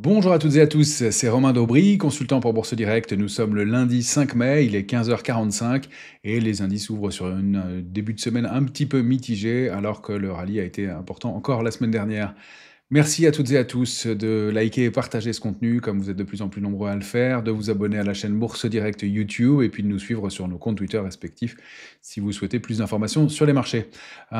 Bonjour à toutes et à tous, c'est Romain Daubry, consultant pour Bourse Direct. Nous sommes le lundi 5 mai, il est 15h45 et les indices ouvrent sur un début de semaine un petit peu mitigé alors que le rallye a été important encore la semaine dernière. Merci à toutes et à tous de liker et partager ce contenu, comme vous êtes de plus en plus nombreux à le faire, de vous abonner à la chaîne Bourse Direct YouTube et puis de nous suivre sur nos comptes Twitter respectifs si vous souhaitez plus d'informations sur les marchés.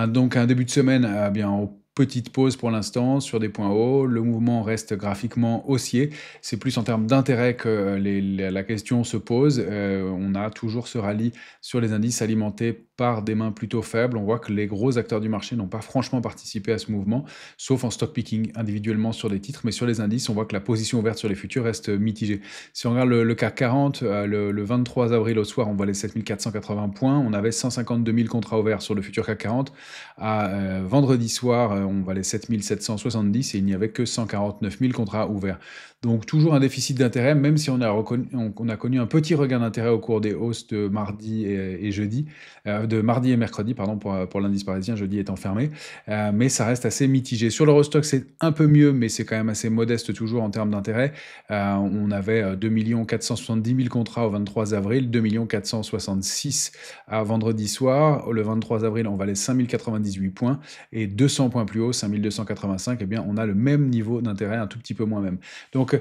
Donc un début de semaine bien en petite pause pour l'instant sur des points hauts. Le mouvement reste graphiquement haussier. C'est plus en termes d'intérêt que la question se pose. On a toujours ce rallye sur les indices alimentés par des mains plutôt faibles. On voit que les gros acteurs du marché n'ont pas franchement participé à ce mouvement, sauf en stock picking individuellement sur les titres, mais sur les indices, on voit que la position ouverte sur les futurs reste mitigée. Si on regarde le CAC 40, le 23 avril au soir, on voit les 7480 points, on avait 152 000 contrats ouverts sur le futur CAC 40. À vendredi soir, on voit les 7770 et il n'y avait que 149 000 contrats ouverts. Donc toujours un déficit d'intérêt, même si on a connu un petit regain d'intérêt au cours des hausses de mardi et jeudi, de mardi et mercredi, pardon, pour l'indice parisien, jeudi étant fermé, mais ça reste assez mitigé. Sur l'Eurostock, c'est un peu mieux, mais c'est quand même assez modeste toujours en termes d'intérêt. On avait 2 470 000 contrats au 23 avril, 2 466 à vendredi soir. Le 23 avril, on valait 5 098 points, et 200 points plus haut, 5 285, eh bien, on a le même niveau d'intérêt, un tout petit peu moins même. Donc,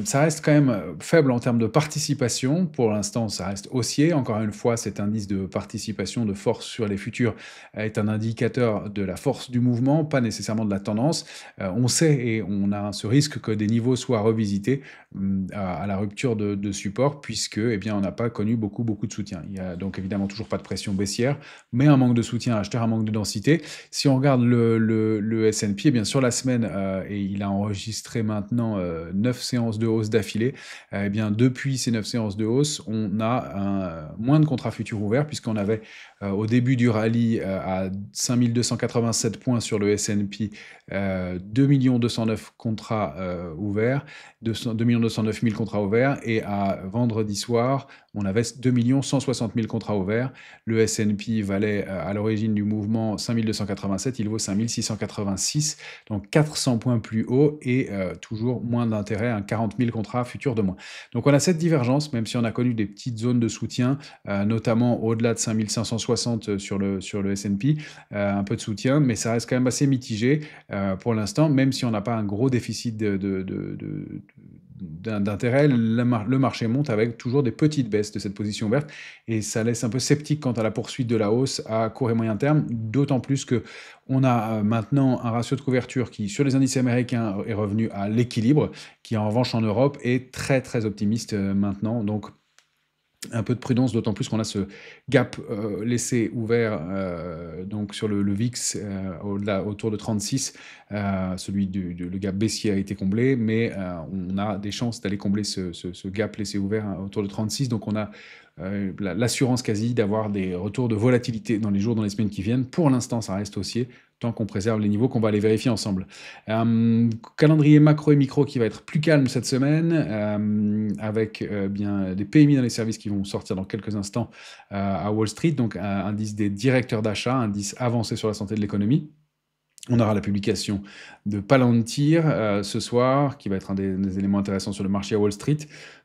ça reste quand même faible en termes de participation. Pour l'instant, ça reste haussier. Encore une fois, cet indice de participation de force sur les futurs est un indicateur de la force du mouvement, pas nécessairement de la tendance. On sait et on a ce risque que des niveaux soient revisités à la rupture de support, puisque eh bien, on n'a pas connu beaucoup de soutien. Il y a donc évidemment toujours pas de pression baissière, mais un manque de soutien acheteur, un manque de densité. Si on regarde le S&P, eh bien, sur la semaine, et il a enregistré maintenant 9 séances de hausse d'affilée, eh bien, depuis ces 9 séances de hausse, on a moins de contrats futurs ouverts, puisqu'on avait au début du rallye à 5287 points sur le S&P, 2 209 contrats ouverts, 2 209 000 contrats ouverts, et à vendredi soir, on avait 2 160 000 contrats ouverts. Le S&P valait à l'origine du mouvement 5287, il vaut 5686, donc 400 points plus haut et toujours moins d'intérêt, 40 000 contrats futurs de moins. Donc on a cette divergence, même si on a connu des petites zones de soutien, notamment au-delà de 5560 sur le S&P, un peu de soutien, mais ça reste quand même assez mitigé pour l'instant, même si on n'a pas un gros déficit d'intérêt, le marché monte avec toujours des petites baisses de cette position ouverte, et ça laisse un peu sceptique quant à la poursuite de la hausse à court et moyen terme, d'autant plus que on a maintenant un ratio de couverture qui, sur les indices américains, est revenu à l'équilibre, qui en revanche en Europe est très optimiste maintenant. Donc un peu de prudence, d'autant plus qu'on a ce gap laissé ouvert donc sur le VIX autour de 36. Le gap baissier a été comblé, mais on a des chances d'aller combler ce gap laissé ouvert autour de 36. Donc on a l'assurance quasi d'avoir des retours de volatilité dans les jours, dans les semaines qui viennent. Pour l'instant, ça reste haussier, tant qu'on préserve les niveaux qu'on va aller vérifier ensemble. Calendrier macro et micro qui va être plus calme cette semaine, avec bien des PMI dans les services qui vont sortir dans quelques instants à Wall Street, donc indice des directeurs d'achat, indice avancé sur la santé de l'économie. On aura la publication de Palantir ce soir, qui va être un des éléments intéressants sur le marché à Wall Street.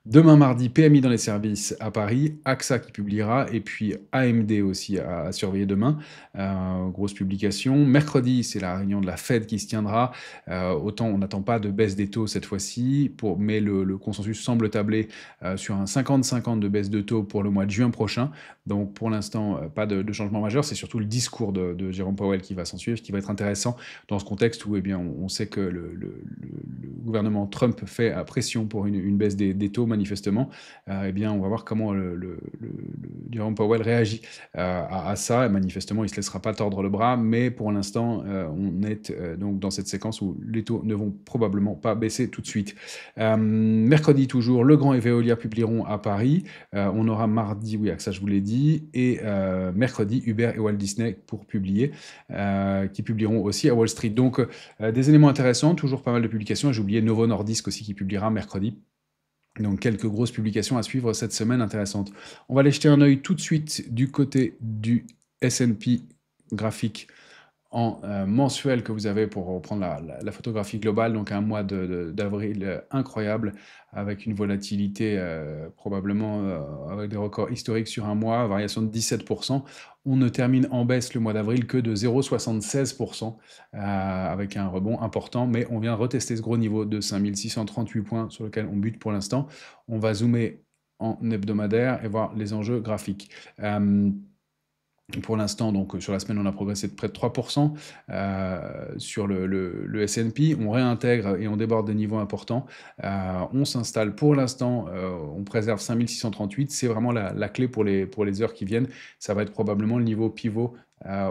Demain mardi, PMI dans les services à Paris, AXA qui publiera, et puis AMD aussi à surveiller demain. Grosse publication. Mercredi, c'est la réunion de la Fed qui se tiendra. Autant on n'attend pas de baisse des taux cette fois-ci, mais le consensus semble tabler sur un 50-50 de baisse de taux pour le mois de juin prochain. Donc pour l'instant, pas de changement majeur. C'est surtout le discours de Jérôme Powell qui va s'en suivre, qui va être intéressant dans ce contexte où eh bien, on sait que le gouvernement Trump fait pression pour une baisse des taux manifestement. Eh bien, on va voir comment Jérôme Powell réagit à ça. Et manifestement, il ne se laissera pas tordre le bras, mais pour l'instant, on est donc dans cette séquence où les taux ne vont probablement pas baisser tout de suite. Mercredi toujours, Legrand et Veolia publieront à Paris. On aura mardi, oui, ça je vous l'ai dit, et mercredi, Uber et Walt Disney pour publier, qui publieront aussi à Wall Street. Donc, des éléments intéressants, toujours pas mal de publications. J'ai oublié Novo Nordisk aussi qui publiera mercredi. Donc, quelques grosses publications à suivre cette semaine intéressantes. On va aller jeter un œil tout de suite du côté du S&P graphique en mensuel que vous avez pour reprendre la photographie globale, donc un mois d'avril incroyable, avec une volatilité probablement avec des records historiques sur un mois, variation de 17%. On ne termine en baisse le mois d'avril que de 0,76%, avec un rebond important, mais on vient retester ce gros niveau de 5638 points sur lequel on bute pour l'instant. On va zoomer en hebdomadaire et voir les enjeux graphiques. Pour l'instant, donc sur la semaine, on a progressé de près de 3%. Sur le S&P, on réintègre et on déborde des niveaux importants. On s'installe pour l'instant, on préserve 5638. C'est vraiment la clé pour les heures qui viennent. Ça va être probablement le niveau pivot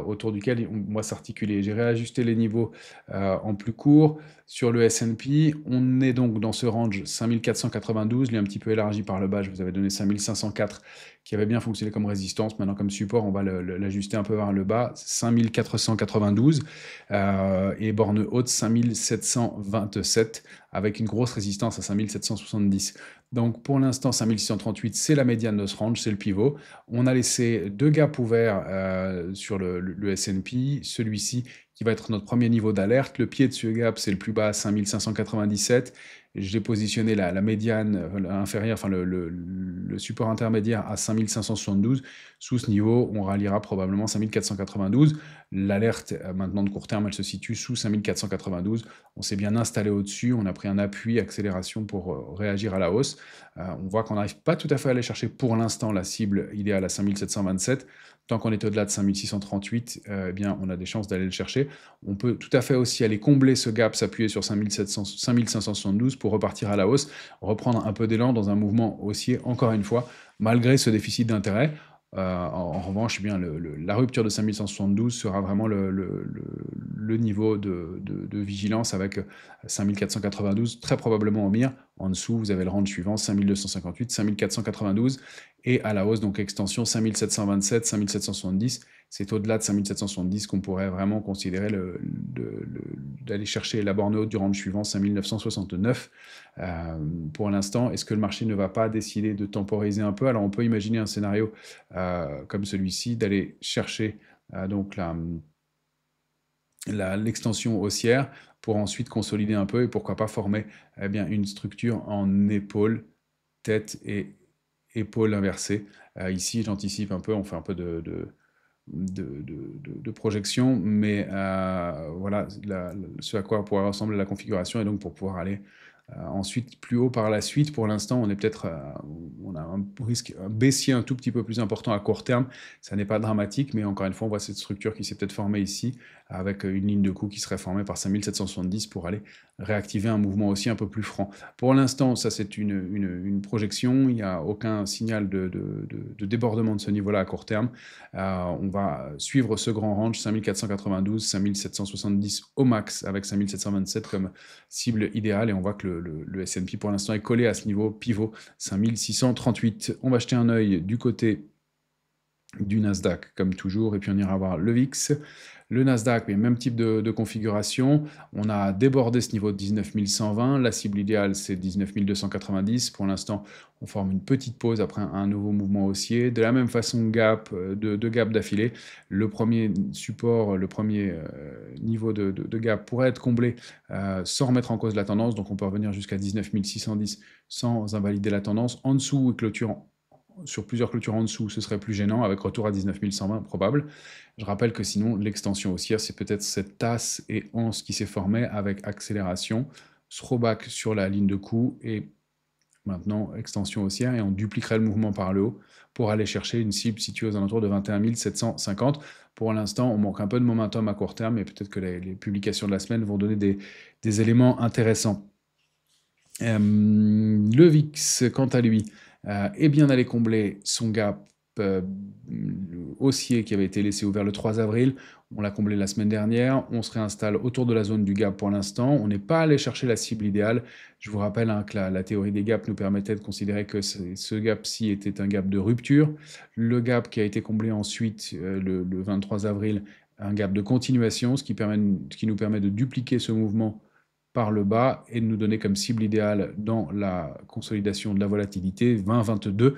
autour duquel on va s'articuler. J'ai réajusté les niveaux en plus court. Sur le S&P, on est donc dans ce range 5492, lui un petit peu élargi par le bas. Je vous avais donné 5504 qui avait bien fonctionné comme résistance. Maintenant, comme support, on va l'ajuster un peu vers le bas, 5492, et borne haute 5727, avec une grosse résistance à 5770. Donc pour l'instant, 5638, c'est la médiane de ce range, c'est le pivot. On a laissé deux gaps ouverts sur le S&P, celui-ci qui va être notre premier niveau d'alerte. Le pied de ce gap, c'est le plus bas à 5597. J'ai positionné la médiane inférieure, enfin le support intermédiaire à 5572. Sous ce niveau, on ralliera probablement 5492. L'alerte maintenant de court terme, elle se situe sous 5492. On s'est bien installé au-dessus, on a pris un appui, accélération pour réagir à la hausse. On voit qu'on n'arrive pas tout à fait à aller chercher pour l'instant la cible idéale à 5727. Tant qu'on est au-delà de 5638, eh bien, on a des chances d'aller le chercher. On peut tout à fait aussi aller combler ce gap, s'appuyer sur 5572 pour repartir à la hausse, reprendre un peu d'élan dans un mouvement haussier, encore une fois, malgré ce déficit d'intérêt. En revanche, eh bien, la rupture de 5172 sera vraiment le niveau de vigilance avec 5492, très probablement au mire. En dessous, vous avez le range suivant, 5258, 5492, et à la hausse, donc extension 5727, 5770. C'est au-delà de 5770 qu'on pourrait vraiment considérer d'aller chercher la borne haute du range suivant, 5969. Pour l'instant, est-ce que le marché ne va pas décider de temporiser un peu? Alors on peut imaginer un scénario comme celui-ci, d'aller chercher donc l'extension haussière pour ensuite consolider un peu et pourquoi pas former eh bien, une structure en épaule, tête et épaule inversée. Ici, j'anticipe un peu, on fait un peu de projection, mais voilà ce à quoi pourrait ressembler la configuration, et donc pour pouvoir aller ensuite plus haut par la suite. Pour l'instant, on est peut-être, on a un risque baissier un tout petit peu plus important à court terme. Ça n'est pas dramatique, mais encore une fois, on voit cette structure qui s'est peut-être formée ici, avec une ligne de coup qui serait formée par 5770 pour aller réactiver un mouvement aussi un peu plus franc. Pour l'instant, ça c'est une projection, il n'y a aucun signal de débordement de ce niveau-là à court terme. On va suivre ce grand range, 5492, 5770 au max, avec 5727 comme cible idéale, et on voit que le S&P pour l'instant est collé à ce niveau pivot, 5638. On va jeter un œil du côté du Nasdaq comme toujours, et puis on ira voir le VIX. Le Nasdaq, même type de configuration. On a débordé ce niveau de 19 120. La cible idéale, c'est 19 290. Pour l'instant, on forme une petite pause après un nouveau mouvement haussier. De la même façon, gap, deux gaps d'affilée. Le premier support, le premier niveau de gap pourrait être comblé sans remettre en cause la tendance. Donc on peut revenir jusqu'à 19 610 sans invalider la tendance. En dessous, clôture sur plusieurs clôtures en dessous, ce serait plus gênant, avec retour à 19 120 probable. Je rappelle que sinon, l'extension haussière, c'est peut-être cette tasse et anse qui s'est formée avec accélération, throwback sur la ligne de coup, et maintenant extension haussière, et on dupliquerait le mouvement par le haut pour aller chercher une cible située aux alentours de 21 750. Pour l'instant, on manque un peu de momentum à court terme, et peut-être que les publications de la semaine vont donner des éléments intéressants. Le VIX, quant à lui, est bien allé combler son gap haussier qui avait été laissé ouvert le 3 avril. On l'a comblé la semaine dernière. On se réinstalle autour de la zone du gap pour l'instant. On n'est pas allé chercher la cible idéale. Je vous rappelle que la théorie des gaps nous permettait de considérer que ce gap-ci était un gap de rupture. Le gap qui a été comblé ensuite le 23 avril, un gap de continuation, ce qui nous permet de dupliquer ce mouvement par le bas et de nous donner comme cible idéale dans la consolidation de la volatilité 20-22.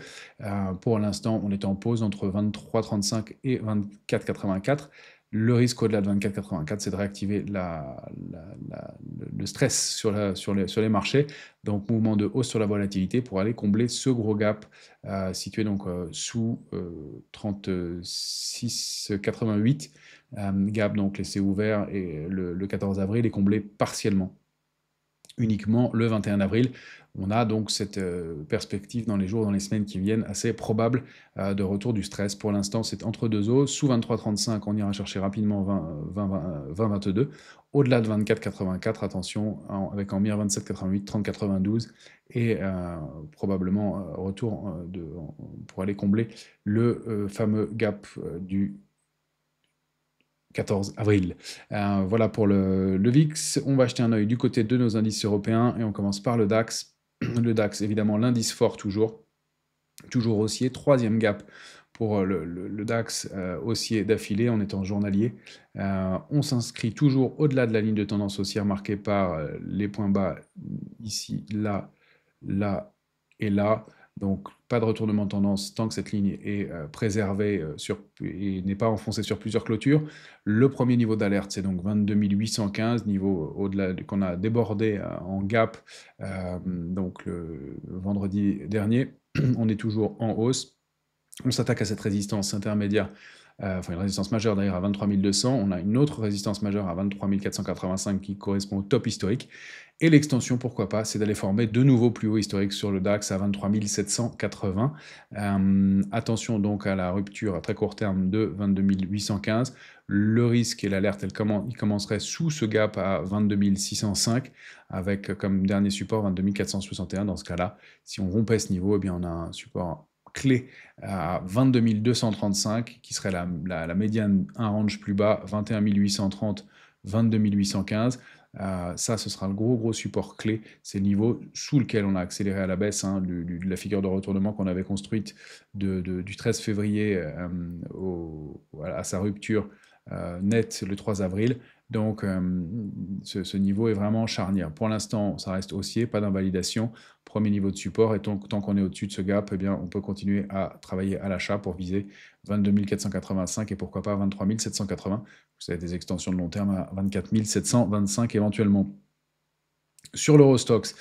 Pour l'instant, on est en pause entre 23,35 et 24,84. Le risque au-delà de 24,84, c'est de réactiver le stress sur les marchés, donc mouvement de hausse sur la volatilité pour aller combler ce gros gap situé donc sous 36,88, gap donc laissé ouvert et le 14 avril est comblé partiellement uniquement le 21 avril. On a donc cette perspective dans les jours, dans les semaines qui viennent, assez probable de retour du stress. Pour l'instant, c'est entre deux eaux. Sous 23,35, on ira chercher rapidement 20,22. Au-delà de 24,84, attention, avec en mire 27,88, 30,92 et probablement retour pour aller combler le fameux gap du 14 avril. Voilà pour le VIX. On va jeter un œil du côté de nos indices européens et on commence par le DAX. Le DAX, évidemment, l'indice fort toujours haussier. Troisième gap pour le DAX haussier d'affilée en étant journalier. On s'inscrit toujours au-delà de la ligne de tendance haussière marquée par les points bas ici, là, là et là. Donc, pas de retournement de tendance tant que cette ligne est préservée et n'est pas enfoncée sur plusieurs clôtures. Le premier niveau d'alerte, c'est donc 22 815, niveau au-delà qu'on a débordé en gap donc le vendredi dernier. On est toujours en hausse. On s'attaque à cette résistance intermédiaire, enfin une résistance majeure d'ailleurs à 23 200. On a une autre résistance majeure à 23 485 qui correspond au top historique. Et l'extension, pourquoi pas, c'est d'aller former de nouveaux plus hauts historiques sur le DAX à 23 780. Attention donc à la rupture à très court terme de 22 815. Le risque et l'alerte, il commencerait sous ce gap à 22 605, avec comme dernier support 22 461. Dans ce cas-là, si on rompait ce niveau, eh bien on a un support clé à 22 235, qui serait la médiane, un range plus bas, 21 830, 22 815. Ça, ce sera le gros support clé, c'est le niveau sous lequel on a accéléré à la baisse, hein, la figure de retournement qu'on avait construite du 13 février à sa rupture nette le 3 avril. Donc ce niveau est vraiment charnière. Pour l'instant, ça reste haussier, pas d'invalidation. Premier niveau de support, et tant qu'on est au-dessus de ce gap, eh bien, on peut continuer à travailler à l'achat pour viser 22 485 et pourquoi pas 23 780. Vous avez des extensions de long terme à 24 725 éventuellement. Sur l'Eurostoxx,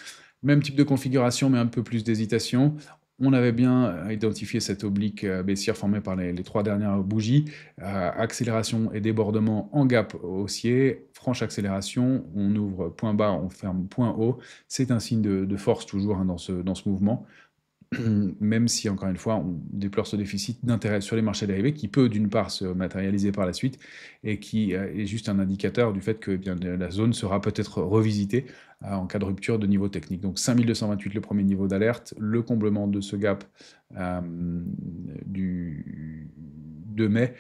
même type de configuration, mais un peu plus d'hésitation. On avait bien identifié cette oblique baissière formée par les trois dernières bougies. Accélération et débordement en gap haussier. Franche accélération, on ouvre point bas, on ferme point haut. C'est un signe de force toujours hein, dans ce mouvement. Même si, encore une fois, on déplore ce déficit d'intérêt sur les marchés dérivés qui peut, d'une part, se matérialiser par la suite et qui est juste un indicateur du fait que eh bien, la zone sera peut-être revisitée en cas de rupture de niveau technique. Donc 5228, le premier niveau d'alerte, le comblement de ce gap du 2 mai,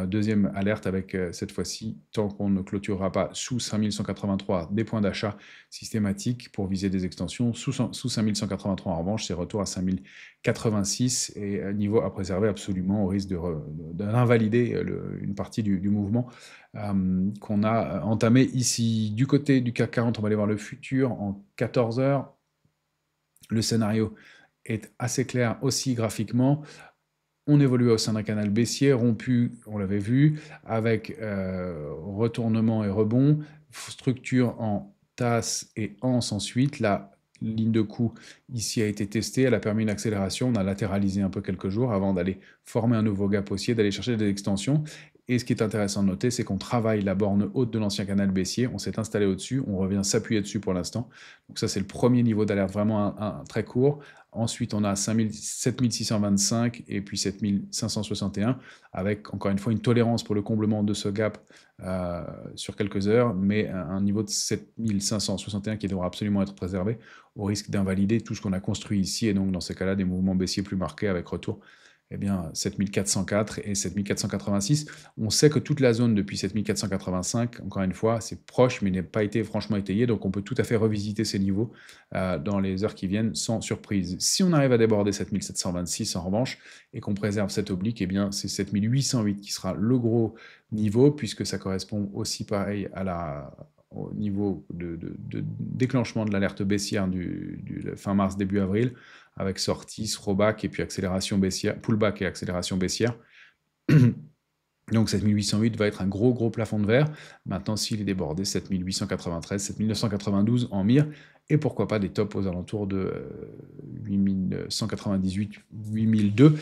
deuxième alerte avec cette fois-ci, tant qu'on ne clôturera pas sous 5183, des points d'achat systématiques pour viser des extensions. Sous 5183 en revanche, c'est retour à 5086 et niveau à préserver absolument au risque d'invalider une partie du mouvement qu'on a entamé ici. Du côté du CAC 40, on va aller voir le futur en 14 heures. Le scénario est assez clair aussi graphiquement. On évolue au sein d'un canal baissier, rompu, on l'avait vu, avec retournement et rebond, structure en tasse et anse ensuite. La ligne de coup ici a été testée, elle a permis une accélération, on a latéralisé un peu quelques jours avant d'aller former un nouveau gap haussier, d'aller chercher des extensions. Et ce qui est intéressant de noter, c'est qu'on travaille la borne haute de l'ancien canal baissier, on s'est installé au-dessus, on revient s'appuyer dessus pour l'instant. Donc ça, c'est le premier niveau d'alerte, vraiment un très court. Ensuite, on a 7625 et puis 7561, avec encore une fois une tolérance pour le comblement de ce gap sur quelques heures, mais un niveau de 7561 qui devra absolument être préservé au risque d'invalider tout ce qu'on a construit ici, et donc dans ces cas-là, des mouvements baissiers plus marqués avec retour eh bien, 7404 et 7486. On sait que toute la zone depuis 7485, encore une fois, c'est proche, mais n'a pas été franchement étayé, donc on peut tout à fait revisiter ces niveaux dans les heures qui viennent sans surprise. Si on arrive à déborder 7726 en revanche, et qu'on préserve cette oblique, eh bien c'est 7808 qui sera le gros niveau, puisque ça correspond aussi pareil au niveau de déclenchement de l'alerte baissière du fin mars, début avril, avec sortie, throwback et puis accélération baissière, pullback et accélération baissière. Donc 7808 va être un gros plafond de verre. Maintenant, s'il est débordé, 7893, 7992 en mire, et pourquoi pas des tops aux alentours de 8198, 8002.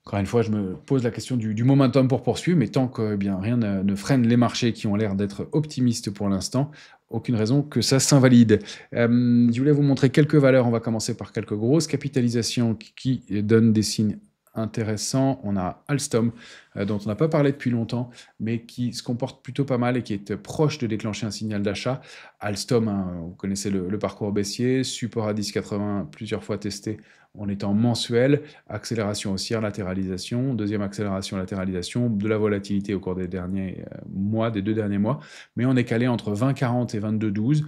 Encore une fois, je me pose la question du momentum pour poursuivre, mais tant que bien, rien ne freine les marchés qui ont l'air d'être optimistes pour l'instant, aucune raison que ça s'invalide. Je voulais vous montrer quelques valeurs. On va commencer par quelques grosses capitalisations qui donnent des signes intéressants. On a Alstom, dont on n'a pas parlé depuis longtemps, mais qui se comporte plutôt pas mal et qui est proche de déclencher un signal d'achat. Alstom, hein, vous connaissez le parcours baissier, support à 10,80 plusieurs fois testé en étant mensuel, accélération haussière, latéralisation, deuxième accélération, latéralisation, de la volatilité au cours des derniers mois, des 2 derniers mois, mais on est calé entre 20,40 et 22,12.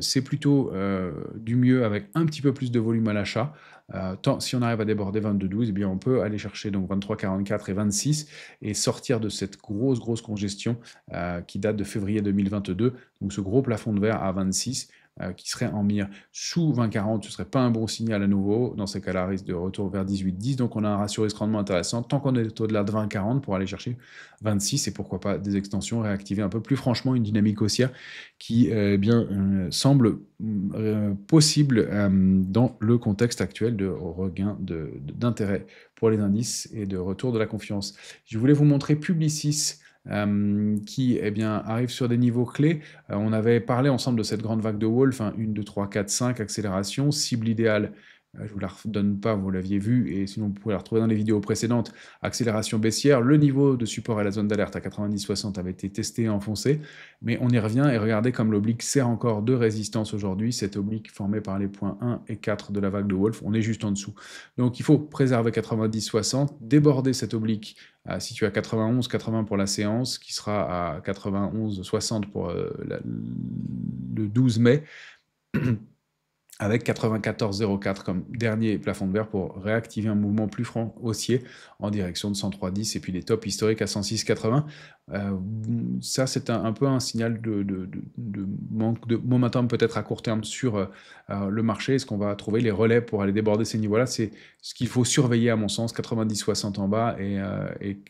C'est plutôt du mieux avec un petit peu plus de volume à l'achat. Si on arrive à déborder 22,12, eh bien on peut aller chercher donc 23,44 et 26 et sortir de cette grosse congestion qui date de février 2022. Donc ce gros plafond de verre à 26 qui serait en mire sous 20,40, ce ne serait pas un bon signal à nouveau. Dans ces cas-là, risque de retour vers 18,10. Donc on a un ratio risque-rendement intéressant tant qu'on est au-delà de 20,40 pour aller chercher 26 et pourquoi pas des extensions, réactiver un peu plus franchement une dynamique haussière qui semble possible dans le contexte actuel de regain d'intérêt pour les indices et de retour de la confiance. Je voulais vous montrer Publicis qui arrive sur des niveaux clés. On avait parlé ensemble de cette grande vague de Wolf, 1, 2, 3, 4, 5 accélérations, cible idéale. Je ne vous la redonne pas, vous l'aviez vu, et sinon vous pouvez la retrouver dans les vidéos précédentes. Accélération baissière, le niveau de support à la zone d'alerte à 90-60 avait été testé et enfoncé, mais on y revient et regardez comme l'oblique sert encore de résistance aujourd'hui, cette oblique formée par les points 1 et 4 de la vague de Wolf, on est juste en dessous. Donc il faut préserver 90-60, déborder cette oblique situé à 91-80 pour la séance, qui sera à 91-60 pour le 12 mai, avec 94,04 comme dernier plafond de verre pour réactiver un mouvement plus franc haussier en direction de 103,10 et puis les tops historiques à 106,80. Ça, c'est un peu un signal de manque de momentum peut-être à court terme sur le marché. Est-ce qu'on va trouver les relais pour aller déborder ces niveaux-là? C'est ce qu'il faut surveiller à mon sens, 90-60 en bas et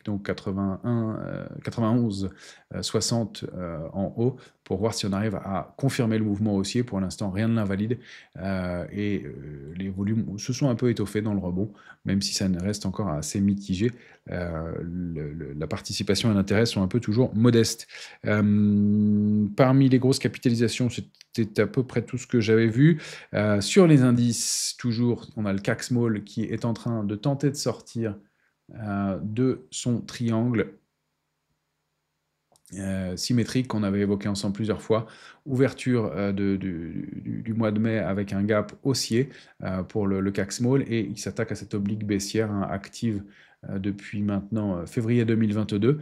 donc 91-60 en haut pour voir si on arrive à confirmer le mouvement haussier. Pour l'instant, rien ne l'invalide les volumes se sont un peu étoffés dans le rebond, même si ça reste encore assez mitigé. La participation et l'intérêt sont un peu toujours modestes. Parmi les grosses capitalisations, c'était à peu près tout ce que j'avais vu. Sur les indices, toujours, on a le CAC Small qui est en train de tenter de sortir de son triangle symétrique qu'on avait évoqué ensemble plusieurs fois. Ouverture du mois de mai avec un gap haussier pour le CAC Small et il s'attaque à cette oblique baissière active depuis maintenant février 2022.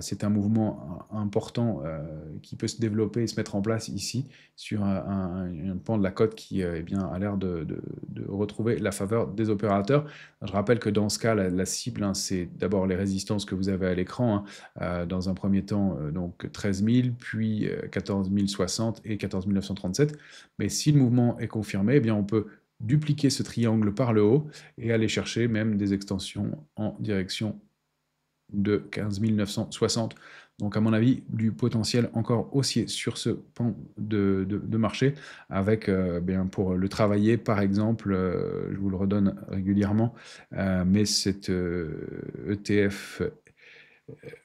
C'est un mouvement important qui peut se développer et se mettre en place ici sur un pan de la cote qui a l'air de retrouver la faveur des opérateurs. Je rappelle que dans ce cas, la cible, c'est d'abord les résistances que vous avez à l'écran. Dans un premier temps, donc 13 000, puis 14 060 et 14 937. Mais si le mouvement est confirmé, eh bien on peut dupliquer ce triangle par le haut et aller chercher même des extensions en direction de 15 960. Donc à mon avis, du potentiel encore haussier sur ce pan de marché, avec pour le travailler, par exemple, je vous le redonne régulièrement, mais cet ETF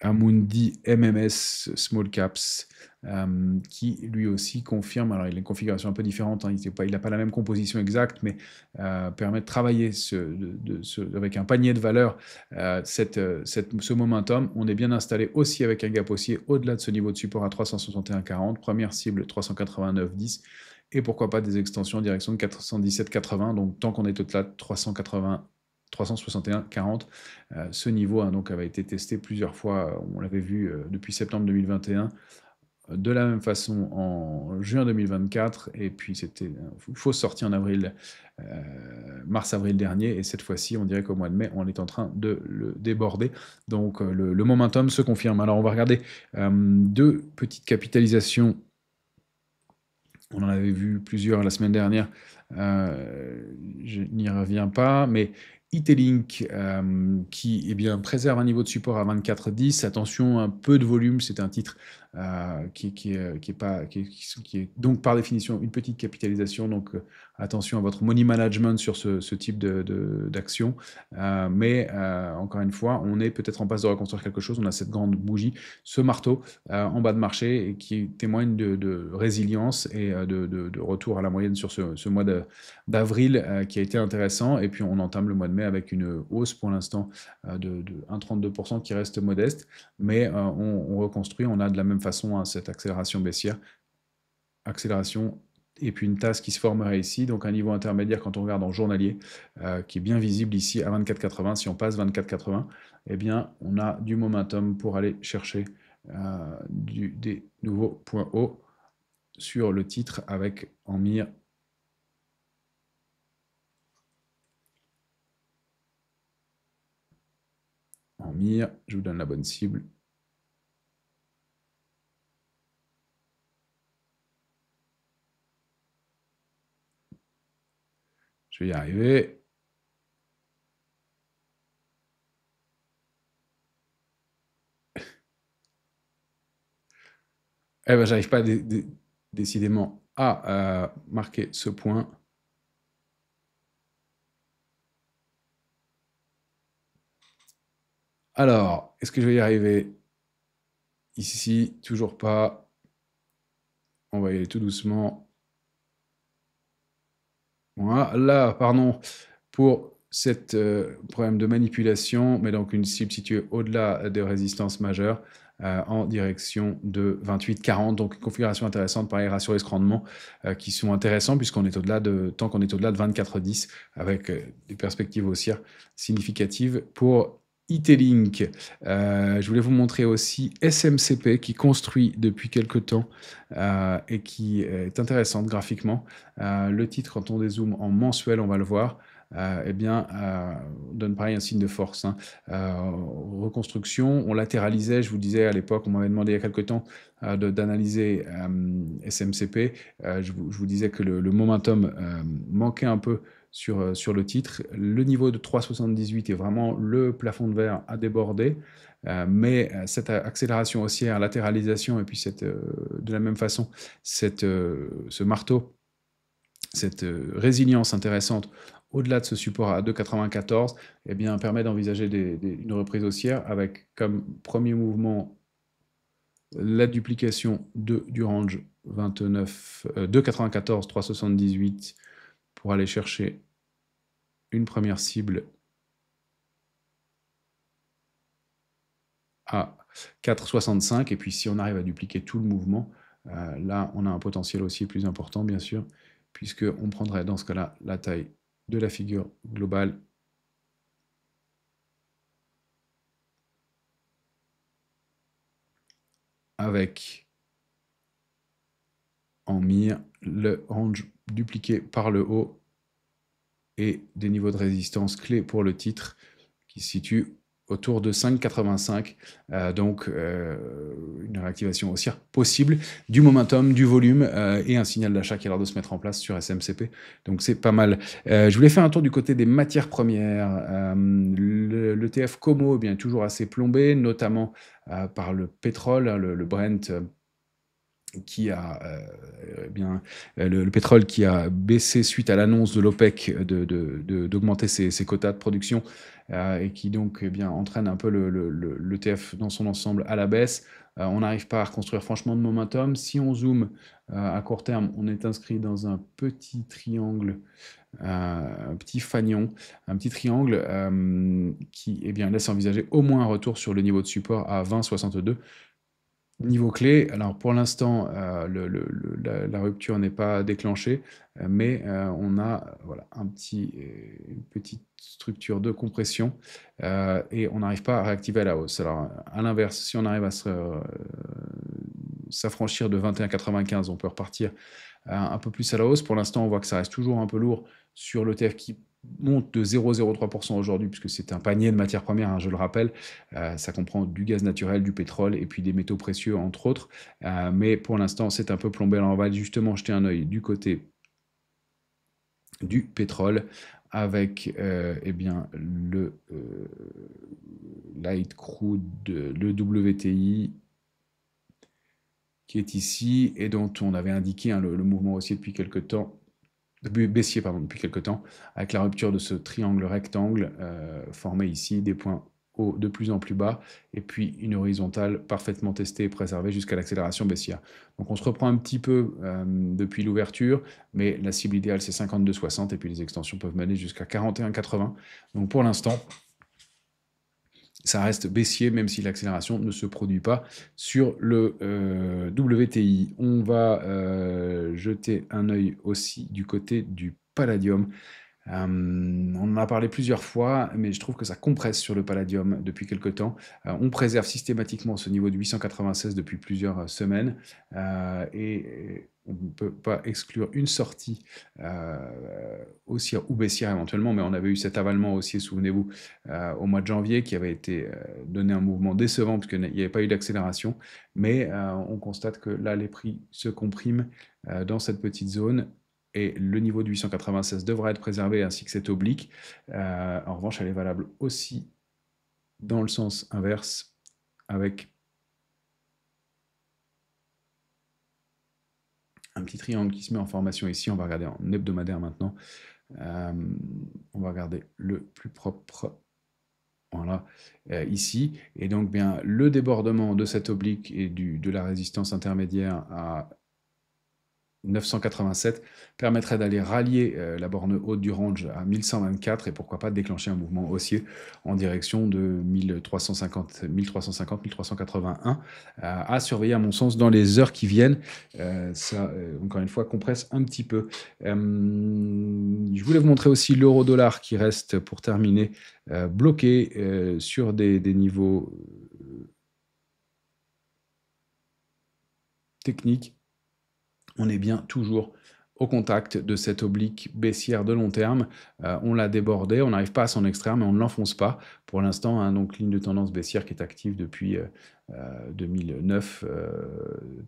Amundi MMS Small Caps, qui lui aussi confirme, alors il a une configuration un peu différente, il n'a pas la même composition exacte, mais permet de travailler avec un panier de valeurs ce momentum. On est bien installé aussi avec un gap haussier au-delà de ce niveau de support à 361,40, première cible 389,10, et pourquoi pas des extensions en direction de 417,80, donc tant qu'on est au-delà de 361,40. Ce niveau donc, avait été testé plusieurs fois, on l'avait vu depuis septembre 2021, de la même façon en juin 2024, et puis c'était une fausse sortie en mars-avril dernier, et cette fois-ci, on dirait qu'au mois de mai, on est en train de le déborder. Donc le momentum se confirme. Alors on va regarder deux petites capitalisations. On en avait vu plusieurs la semaine dernière, je n'y reviens pas, mais Italink qui eh bien, préserve un niveau de support à 24,10. Attention, un peu de volume, c'est un titre qui est donc par définition une petite capitalisation. Donc attention à votre money management sur ce type d'action. Mais encore une fois, on est peut-être en passe de reconstruire quelque chose. On a cette grande bougie, ce marteau en bas de marché et qui témoigne de résilience et de retour à la moyenne sur ce mois d'avril qui a été intéressant. Et puis on entame le mois de mai avec une hausse pour l'instant de 1,32% qui reste modeste. Mais on reconstruit, on a de la même façon cette accélération baissière. Accélération et puis une tasse qui se formerait ici, donc un niveau intermédiaire quand on regarde en journalier, qui est bien visible ici à 24,80. Si on passe 24,80, eh bien on a du momentum pour aller chercher des nouveaux points hauts sur le titre avec en mire je vous donne la bonne cible. Je vais y arriver. Eh ben, j'arrive pas décidément à marquer ce point. Alors, est-ce que je vais y arriver? Ici, toujours pas. On va y aller tout doucement. Voilà, pardon pour cet problème de manipulation, mais donc une cible située au-delà des résistances majeures en direction de 28,40. Donc une configuration intéressante, pareil, ratio risque-rendement qui sont intéressants puisqu'on est au-delà tant qu'on est au-delà de 24,10 avec des perspectives haussières significatives pour Italink. Je voulais vous montrer aussi SMCP qui construit depuis quelque temps et qui est intéressante graphiquement. Le titre, quand on dézoome en mensuel, on va le voir, eh bien, donne pareil un signe de force. Hein. Reconstruction, on latéralisait, je vous disais à l'époque, on m'avait demandé il y a quelque temps d'analyser SMCP. Je vous disais que le momentum manquait un peu sur le titre. Le niveau de 3,78 est vraiment le plafond de verre à déborder. Mais cette accélération haussière, latéralisation, et puis de la même façon, ce marteau, cette résilience intéressante au-delà de ce support à 2,94, eh bien, permet d'envisager une reprise haussière avec comme premier mouvement la duplication du range 2,94, 3,78 pour aller chercher une première cible à 4,65. Et puis si on arrive à dupliquer tout le mouvement, là on a un potentiel aussi plus important bien sûr, puisqu'on prendrait dans ce cas-là la taille de la figure globale avec en mire le range dupliqué par le haut et des niveaux de résistance clés pour le titre qui se situent autour de 5,85. Donc une réactivation haussière possible, du momentum, du volume et un signal d'achat qui a l'air de se mettre en place sur SMCP. Donc c'est pas mal. Je voulais faire un tour du côté des matières premières. L'ETF Como est bien toujours assez plombé, notamment par le pétrole, hein, le Brent qui a le pétrole qui a baissé suite à l'annonce de l'OPEC d'augmenter ses quotas de production et qui donc entraîne un peu l'ETF dans son ensemble à la baisse. On n'arrive pas à reconstruire franchement de momentum. Si on zoome à court terme, on est inscrit dans un petit triangle, un petit fanion, un petit triangle qui laisse envisager au moins un retour sur le niveau de support à 20,62. Niveau clé, alors pour l'instant, la rupture n'est pas déclenchée, mais on a voilà, une petite structure de compression et on n'arrive pas à réactiver à la hausse. Alors à l'inverse, si on arrive à s'affranchir de 21,95, on peut repartir un peu plus à la hausse. Pour l'instant, on voit que ça reste toujours un peu lourd sur l'ETF qui monte de 0,03% aujourd'hui, puisque c'est un panier de matières premières, hein, je le rappelle. Ça comprend du gaz naturel, du pétrole et puis des métaux précieux, entre autres. Mais pour l'instant, c'est un peu plombé. Alors, on va justement jeter un œil du côté du pétrole. avec eh bien, le Light Crude, le WTI, qui est ici, et dont on avait indiqué hein, le mouvement haussier depuis quelques temps, baissier pardon, depuis quelques temps, avec la rupture de ce triangle rectangle formé ici, des points hauts de plus en plus bas, et puis une horizontale parfaitement testée et préservée jusqu'à l'accélération baissière. Donc on se reprend un petit peu depuis l'ouverture, mais la cible idéale c'est 52,60, et puis les extensions peuvent mener jusqu'à 41,80. Donc pour l'instant, ça reste baissier, même si l'accélération ne se produit pas sur le WTI. On va jeter un œil aussi du côté du palladium. On en a parlé plusieurs fois, mais je trouve que ça compresse sur le palladium depuis quelque temps. On préserve systématiquement ce niveau de 896 depuis plusieurs semaines, et on ne peut pas exclure une sortie haussière ou baissière éventuellement, mais on avait eu cet avalement haussier, souvenez-vous, au mois de janvier, qui avait été donné un mouvement décevant, puisqu'il n'y avait pas eu d'accélération, mais on constate que là, les prix se compriment dans cette petite zone, et le niveau de 896 devra être préservé, ainsi que cette oblique. En revanche, elle est valable aussi dans le sens inverse, avec un petit triangle qui se met en formation ici. On va regarder en hebdomadaire maintenant. On va regarder le plus propre. Voilà, ici. Et donc, bien, le débordement de cette oblique et de la résistance intermédiaire à 987 permettrait d'aller rallier la borne haute du range à 1124 et pourquoi pas déclencher un mouvement haussier en direction de 1350, 1350, 1381 à surveiller à mon sens dans les heures qui viennent. Ça, encore une fois, compresse un petit peu. Je voulais vous montrer aussi l'euro-dollar qui reste, pour terminer, bloqué sur des niveaux techniques. On est bien toujours au contact de cette oblique baissière de long terme. On l'a débordé, on n'arrive pas à s'en extraire, mais on ne l'enfonce pas. Pour l'instant, hein, donc ligne de tendance baissière qui est active depuis 2009,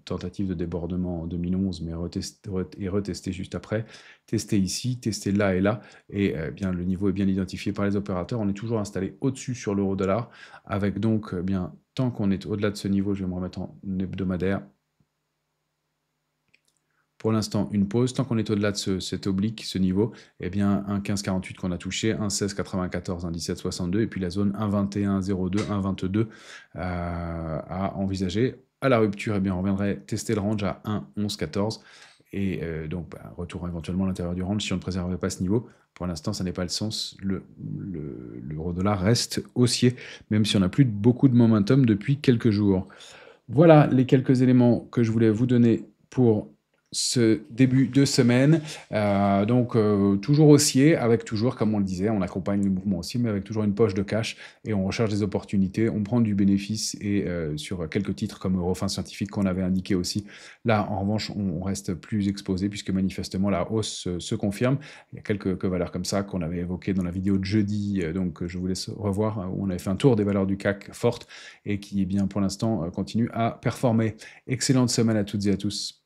tentative de débordement en 2011, mais retestée juste après. Testé ici, testé là et là, et bien, le niveau est bien identifié par les opérateurs. On est toujours installé au-dessus sur l'euro-dollar, avec donc, bien, tant qu'on est au-delà de ce niveau, je vais me remettre en hebdomadaire. Pour l'instant, une pause. Tant qu'on est au-delà de cet oblique, ce niveau, eh bien, un 15,48 qu'on a touché, un 16,94, un 17,62, et puis la zone 1,21,02, 1,22 à envisager. À la rupture, eh bien, on reviendrait tester le range à 1,11,14, et donc, retour éventuellement à l'intérieur du range si on ne préservait pas ce niveau. Pour l'instant, ça n'est pas le sens. L'euro-dollar reste haussier, même si on n'a plus beaucoup de momentum depuis quelques jours. Voilà les quelques éléments que je voulais vous donner pour ce début de semaine. Donc, toujours haussier, avec toujours, comme on le disait, on accompagne le mouvement haussier, mais avec toujours une poche de cash, et on recherche des opportunités, on prend du bénéfice, et sur quelques titres comme Eurofins Scientifique qu'on avait indiqué aussi, là, en revanche, on reste plus exposé, puisque manifestement, la hausse se confirme. Il y a quelques valeurs comme ça qu'on avait évoquées dans la vidéo de jeudi, donc je vous laisse revoir, où on avait fait un tour des valeurs du CAC fortes, et qui, eh bien, pour l'instant, continuent à performer. Excellente semaine à toutes et à tous.